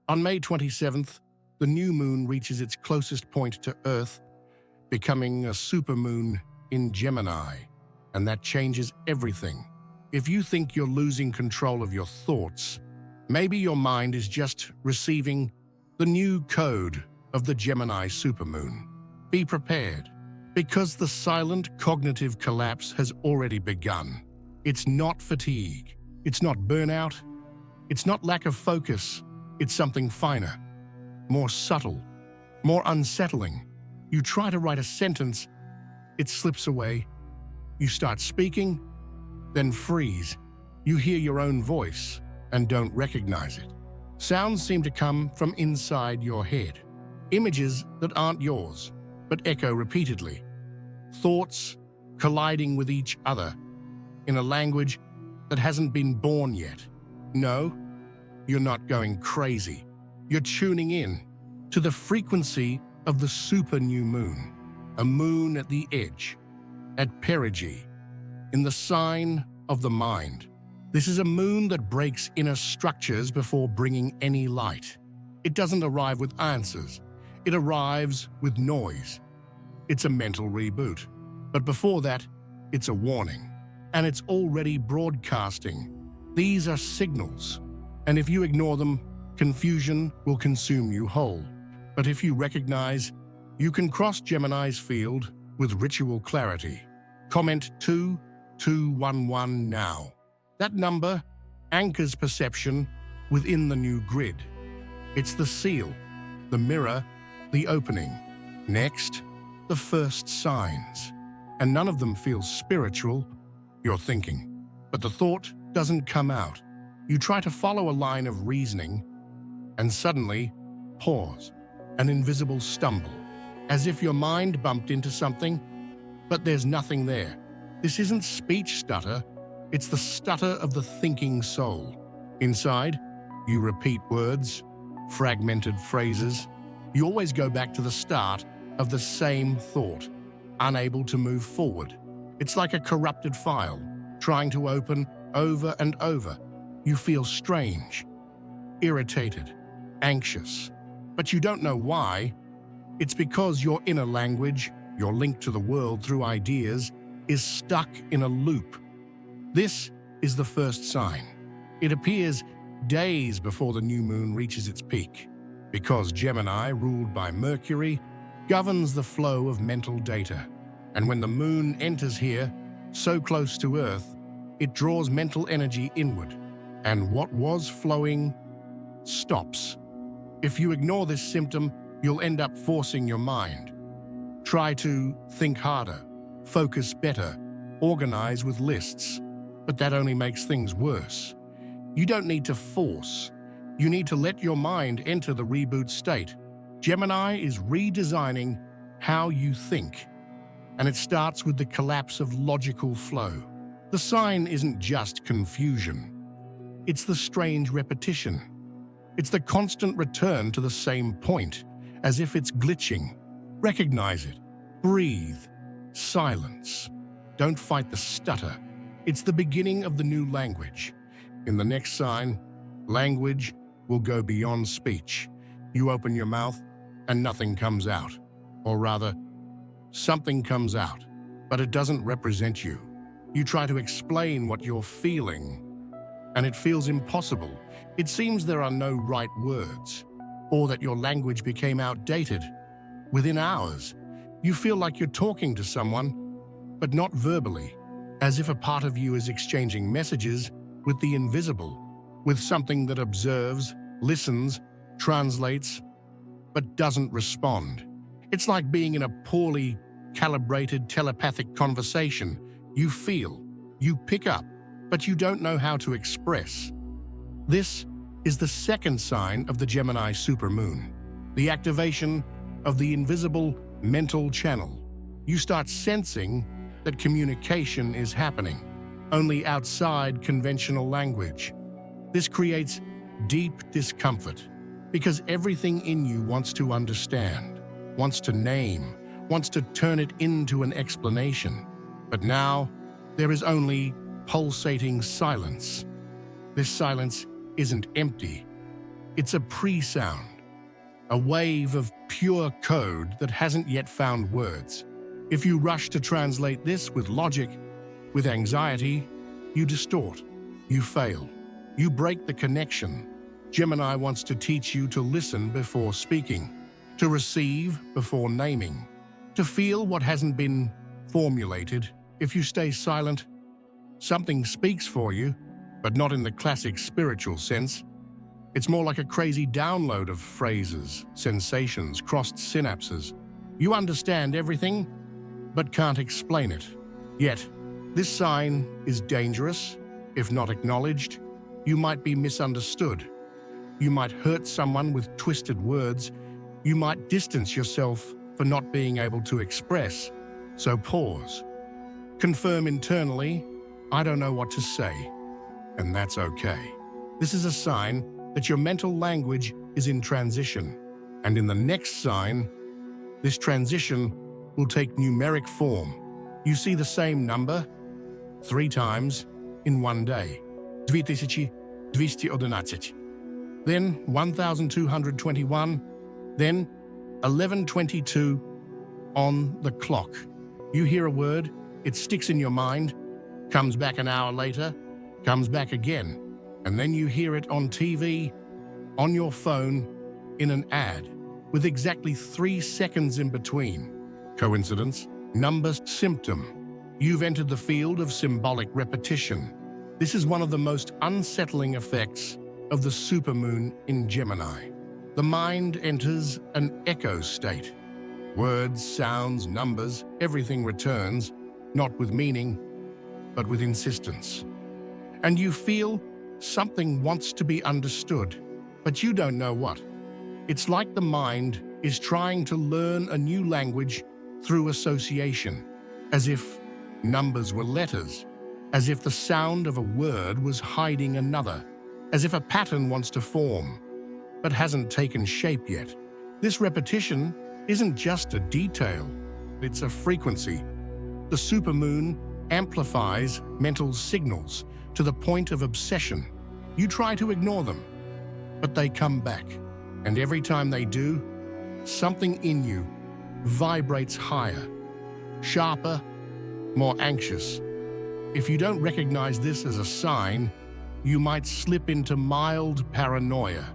On May 27th, the new moon reaches its closest point to Earth, becoming a supermoon in Gemini, and that changes everything. If you think you're losing control of your thoughts, maybe your mind is just receiving the new code of the Gemini supermoon. Be prepared, because the silent cognitive collapse has already begun. It's not fatigue, it's not burnout, it's not lack of focus, it's something finer, more subtle, more unsettling. You try to write a sentence, it slips away. You start speaking, then freeze. You hear your own voice and don't recognize it. Sounds seem to come from inside your head. Images that aren't yours, but echo repeatedly. Thoughts colliding with each other in a language that hasn't been born yet. No, you're not going crazy. You're tuning in to the frequency of the super new moon, a moon at the edge, at perigee, in the sign of the mind. This is a moon that breaks inner structures before bringing any light. It doesn't arrive with answers. It arrives with noise. It's a mental reboot. But before that, it's a warning. And it's already broadcasting. These are signals. And if you ignore them, confusion will consume you whole. But if you recognize, you can cross Gemini's field with ritual clarity. Comment 2211 now. That number anchors perception within the new grid. It's the seal, the mirror, the opening. Next, the first signs. And none of them feel spiritual, you're thinking. But the thought doesn't come out. You try to follow a line of reasoning, and suddenly, pause. An invisible stumble, as if your mind bumped into something, but there's nothing there. This isn't speech stutter, it's the stutter of the thinking soul. Inside, you repeat words, fragmented phrases. You always go back to the start of the same thought, unable to move forward. It's like a corrupted file, trying to open over and over. You feel strange, irritated, anxious, but you don't know why. It's because your inner language, your link to the world through ideas, is stuck in a loop. This is the first sign. It appears days before the new moon reaches its peak, because Gemini, ruled by Mercury, governs the flow of mental data. And when the moon enters here, so close to Earth, it draws mental energy inward, and what was flowing stops. If you ignore this symptom, you'll end up forcing your mind. Try to think harder, focus better, organize with lists, but that only makes things worse. You don't need to force. You need to let your mind enter the reboot state. Gemini is redesigning how you think, and it starts with the collapse of logical flow. The sign isn't just confusion. It's the strange repetition. It's the constant return to the same point, as if it's glitching. Recognize it. Breathe. Silence. Don't fight the stutter. It's the beginning of the new language. In the next sign, language will go beyond speech. You open your mouth and nothing comes out. Or rather, something comes out, but it doesn't represent you. You try to explain what you're feeling, and it feels impossible. It seems there are no right words, or that your language became outdated. Within hours, you feel like you're talking to someone, but not verbally, as if a part of you is exchanging messages with the invisible, with something that observes, listens, translates, but doesn't respond. It's like being in a poorly calibrated telepathic conversation. You feel, you pick up, but you don't know how to express. This is the second sign of the Gemini Super Moon, the activation of the invisible mental channel. You start sensing that communication is happening, only outside conventional language. This creates deep discomfort, because everything in you wants to understand, wants to name, wants to turn it into an explanation. But now, there is only pulsating silence. This silence isn't empty. It's a pre-sound, a wave of pure code that hasn't yet found words. If you rush to translate this with logic, with anxiety, you distort, you fail, you break the connection. Gemini wants to teach you to listen before speaking, to receive before naming, to feel what hasn't been formulated. If you stay silent, something speaks for you, but not in the classic spiritual sense. It's more like a crazy download of phrases, sensations, crossed synapses. You understand everything, but can't explain it. Yet, this sign is dangerous. If not acknowledged, you might be misunderstood. You might hurt someone with twisted words. You might distance yourself for not being able to express. So pause. Confirm internally, I don't know what to say, and that's okay. This is a sign that your mental language is in transition. And in the next sign, this transition will take numeric form. You see the same number 3 times in one day. 2211. Then 1221. Then 11:22 on the clock. You hear a word, it sticks in your mind, comes back an hour later, comes back again. And then you hear it on TV, on your phone, in an ad, with exactly 3 seconds in between. Coincidence? Number symptom. You've entered the field of symbolic repetition. This is one of the most unsettling effects of the supermoon in Gemini. The mind enters an echo state. Words, sounds, numbers, everything returns, not with meaning, but with insistence. And you feel something wants to be understood, but you don't know what. It's like the mind is trying to learn a new language through association, as if numbers were letters, as if the sound of a word was hiding another, as if a pattern wants to form, but hasn't taken shape yet. This repetition isn't just a detail, it's a frequency. The supermoon amplifies mental signals to the point of obsession. You try to ignore them, but they come back. And every time they do, something in you vibrates higher, sharper, more anxious. If you don't recognize this as a sign, you might slip into mild paranoia.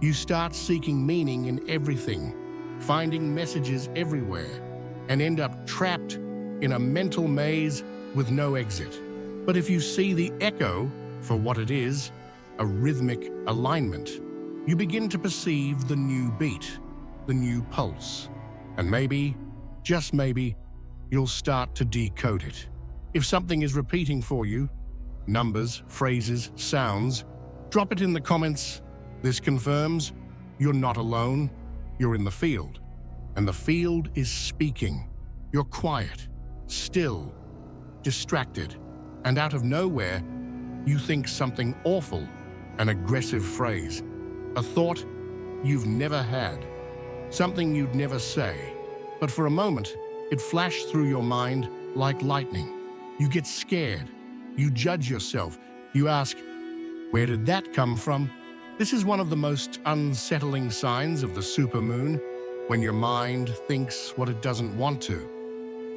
You start seeking meaning in everything, finding messages everywhere, and end up trapped in a mental maze with no exit. But if you see the echo for what it is, a rhythmic alignment, you begin to perceive the new beat, the new pulse, and maybe, just maybe, you'll start to decode it. If something is repeating for you, numbers, phrases, sounds, drop it in the comments. This confirms you're not alone, you're in the field, and the field is speaking. You're quiet, still, distracted, and out of nowhere, you think something awful, an aggressive phrase, a thought you've never had, something you'd never say. But for a moment, it flashed through your mind like lightning. You get scared, you judge yourself, you ask, where did that come from? This is one of the most unsettling signs of the supermoon, when your mind thinks what it doesn't want to.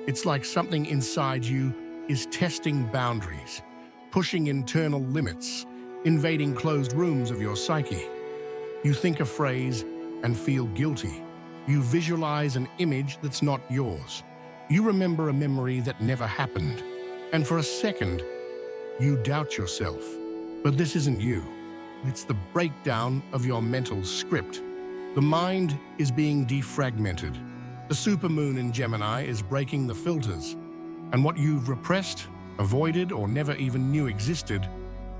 It's like something inside you is testing boundaries, pushing internal limits, invading closed rooms of your psyche. You think a phrase and feel guilty. You visualize an image that's not yours. You remember a memory that never happened. And for a second, you doubt yourself. But this isn't you. It's the breakdown of your mental script. The mind is being defragmented. The supermoon in Gemini is breaking the filters. And what you've repressed, avoided, or never even knew existed,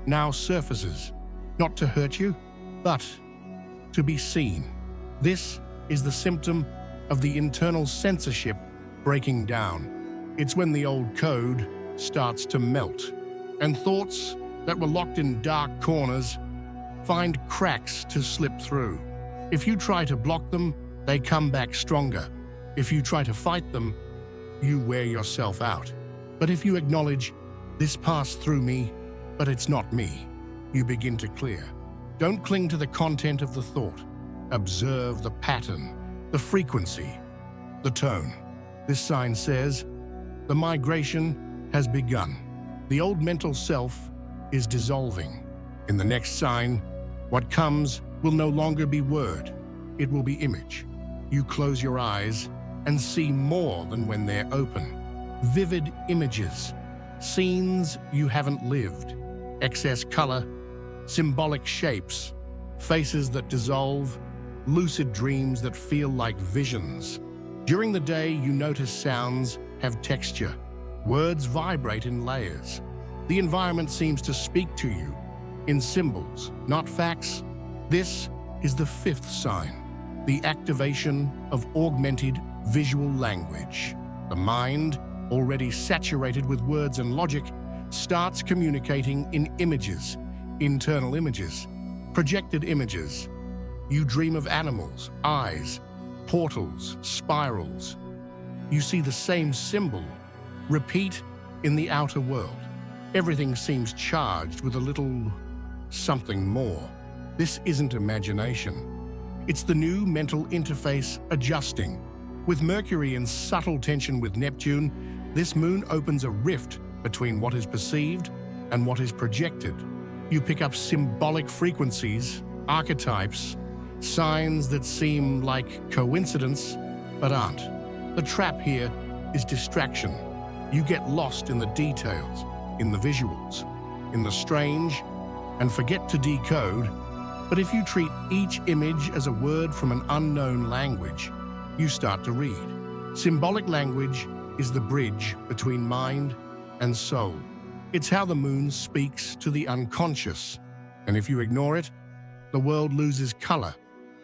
now surfaces. Not to hurt you, but to be seen. This is the symptom of the internal censorship breaking down. It's when the old code starts to melt, and thoughts that were locked in dark corners find cracks to slip through. If you try to block them, they come back stronger. If you try to fight them, you wear yourself out. But if you acknowledge, this passed through me, but it's not me, you begin to clear. Don't cling to the content of the thought. Observe the pattern, the frequency, the tone. This sign says, the migration has begun. The old mental self is dissolving. In the next sign, what comes will no longer be word. It will be image. You close your eyes and see more than when they're open. Vivid images, scenes you haven't lived, excess color, symbolic shapes, faces that dissolve, lucid dreams that feel like visions. During the day, you notice sounds have texture. Words vibrate in layers. The environment seems to speak to you in symbols, not facts. This is the fifth sign, the activation of augmented visual language. The mind, already saturated with words and logic, starts communicating in images, internal images, projected images. You dream of animals, eyes, portals, spirals. You see the same symbol repeat in the outer world. Everything seems charged with a little something more. This isn't imagination. It's the new mental interface adjusting. With Mercury in subtle tension with Neptune, this moon opens a rift between what is perceived and what is projected. You pick up symbolic frequencies, archetypes, signs that seem like coincidence, but aren't. The trap here is distraction. You get lost in the details, in the visuals, in the strange, and forget to decode. But if you treat each image as a word from an unknown language, you start to read. Symbolic language is the bridge between mind and soul. It's how the moon speaks to the unconscious. And if you ignore it, the world loses color,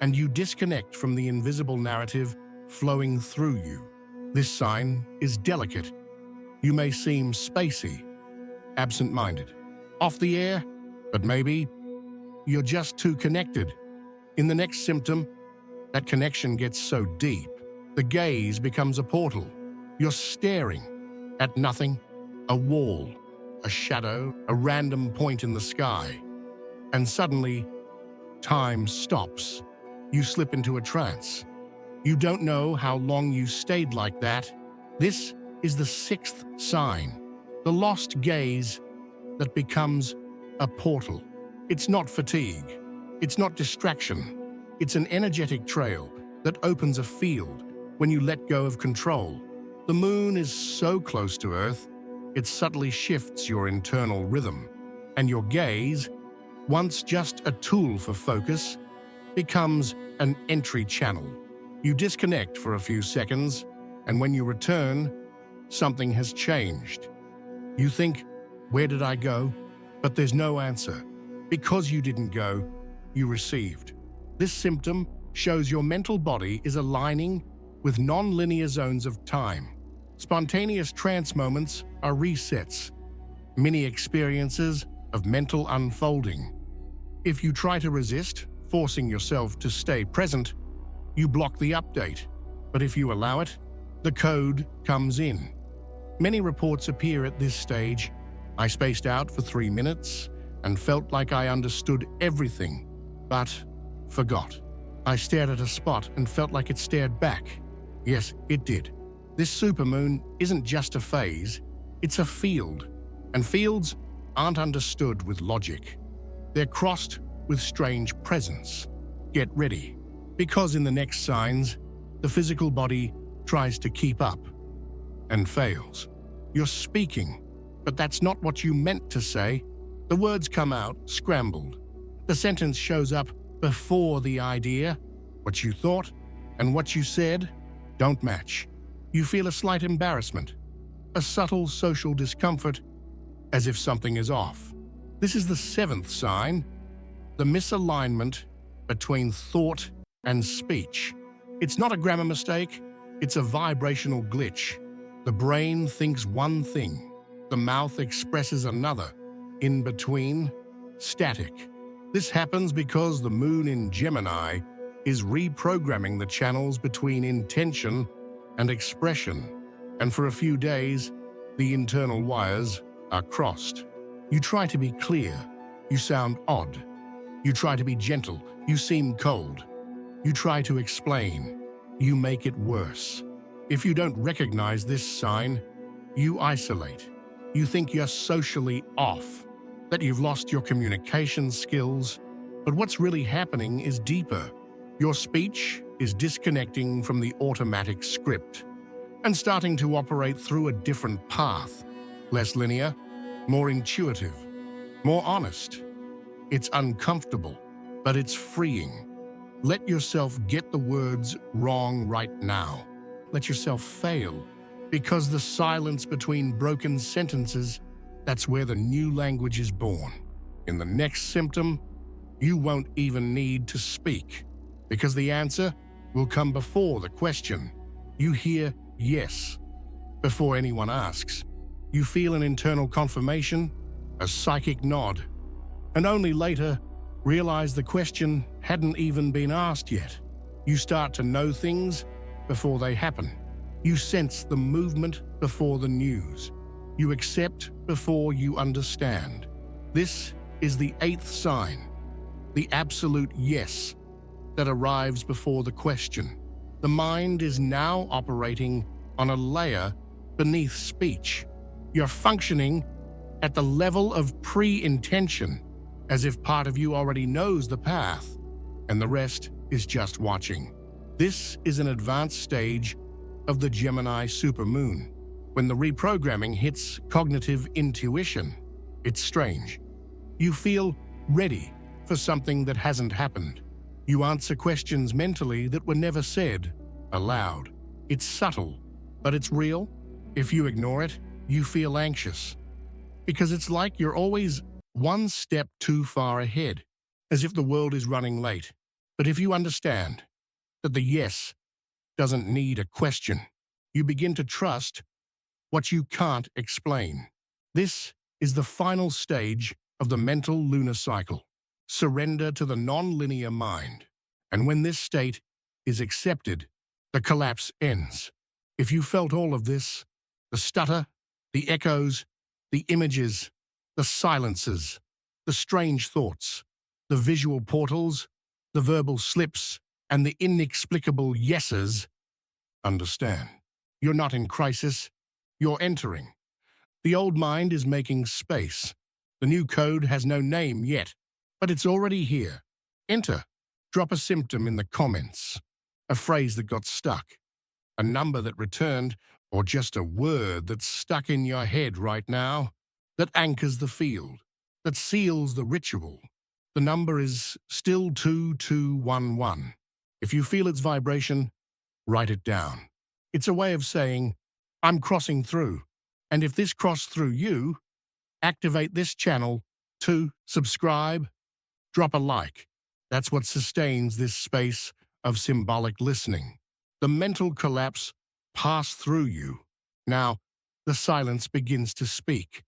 and you disconnect from the invisible narrative flowing through you. This sign is delicate. You may seem spacey, absent-minded, off the air, but maybe you're just too connected. In the next symptom, that connection gets so deep, the gaze becomes a portal. You're staring at nothing, a wall, a shadow, a random point in the sky. And suddenly, time stops. You slip into a trance. You don't know how long you stayed like that. This is the sixth sign, the lost gaze that becomes a portal. It's not fatigue. It's not distraction. It's an energetic trail that opens a field when you let go of control. The moon is so close to Earth, it subtly shifts your internal rhythm, and your gaze, once just a tool for focus, becomes an entry channel. You disconnect for a few seconds, and when you return, something has changed. You think, where did I go? But there's no answer. Because you didn't go, you received. This symptom shows your mental body is aligning with non-linear zones of time. Spontaneous trance moments are resets, mini experiences of mental unfolding. If you try to resist, forcing yourself to stay present, you block the update. But if you allow it, the code comes in. Many reports appear at this stage. I spaced out for 3 minutes and felt like I understood everything, but forgot. I stared at a spot and felt like it stared back. Yes, it did. This supermoon isn't just a phase, it's a field. And fields aren't understood with logic. They're crossed with strange presence. Get ready, because in the next signs, the physical body tries to keep up and fails. You're speaking, but that's not what you meant to say. The words come out scrambled. The sentence shows up before the idea. What you thought and what you said don't match. You feel a slight embarrassment, a subtle social discomfort, as if something is off. This is the seventh sign, the misalignment between thought and speech. It's not a grammar mistake, it's a vibrational glitch. The brain thinks one thing, the mouth expresses another. In between, static. This happens because the moon in Gemini is reprogramming the channels between intention and expression, and for a few days, the internal wires are crossed. You try to be clear, you sound odd. You try to be gentle. You seem cold. You try to explain. You make it worse. If you don't recognize this sign, you isolate. You think you're socially off, that you've lost your communication skills. But what's really happening is deeper. Your speech is disconnecting from the automatic script and starting to operate through a different path. Less linear, more intuitive, more honest. It's uncomfortable, but it's freeing. Let yourself get the words wrong right now. Let yourself fail, because the silence between broken sentences, that's where the new language is born. In the next symptom, you won't even need to speak, because the answer will come before the question. You hear yes before anyone asks. You feel an internal confirmation, a psychic nod, and only later realize the question hadn't even been asked yet. You start to know things before they happen. You sense the movement before the news. You accept before you understand. This is the 8th sign, the absolute yes that arrives before the question. The mind is now operating on a layer beneath speech. You're functioning at the level of pre-intention, as if part of you already knows the path, and the rest is just watching. This is an advanced stage of the Gemini Super Moon. When the reprogramming hits cognitive intuition, it's strange. You feel ready for something that hasn't happened. You answer questions mentally that were never said aloud. It's subtle, but it's real. If you ignore it, you feel anxious, because it's like you're always one step too far ahead, as if the world is running late. But if you understand that the yes doesn't need a question, you begin to trust what you can't explain. This is the final stage of the mental lunar cycle. Surrender to the non-linear mind. And when this state is accepted, the collapse ends. If you felt all of this, the stutter, the echoes, the images, the silences, the strange thoughts, the visual portals, the verbal slips, and the inexplicable yeses, understand. You're not in crisis, you're entering. The old mind is making space. The new code has no name yet, but it's already here. Enter. Drop a symptom in the comments, a phrase that got stuck, a number that returned, or just a word that's stuck in your head right now, that anchors the field, that seals the ritual. The number is still 2211. If you feel its vibration, write it down. It's a way of saying, I'm crossing through. And if this crossed through you, activate this channel to subscribe, drop a like. That's what sustains this space of symbolic listening. The mental collapse passed through you. Now, the silence begins to speak.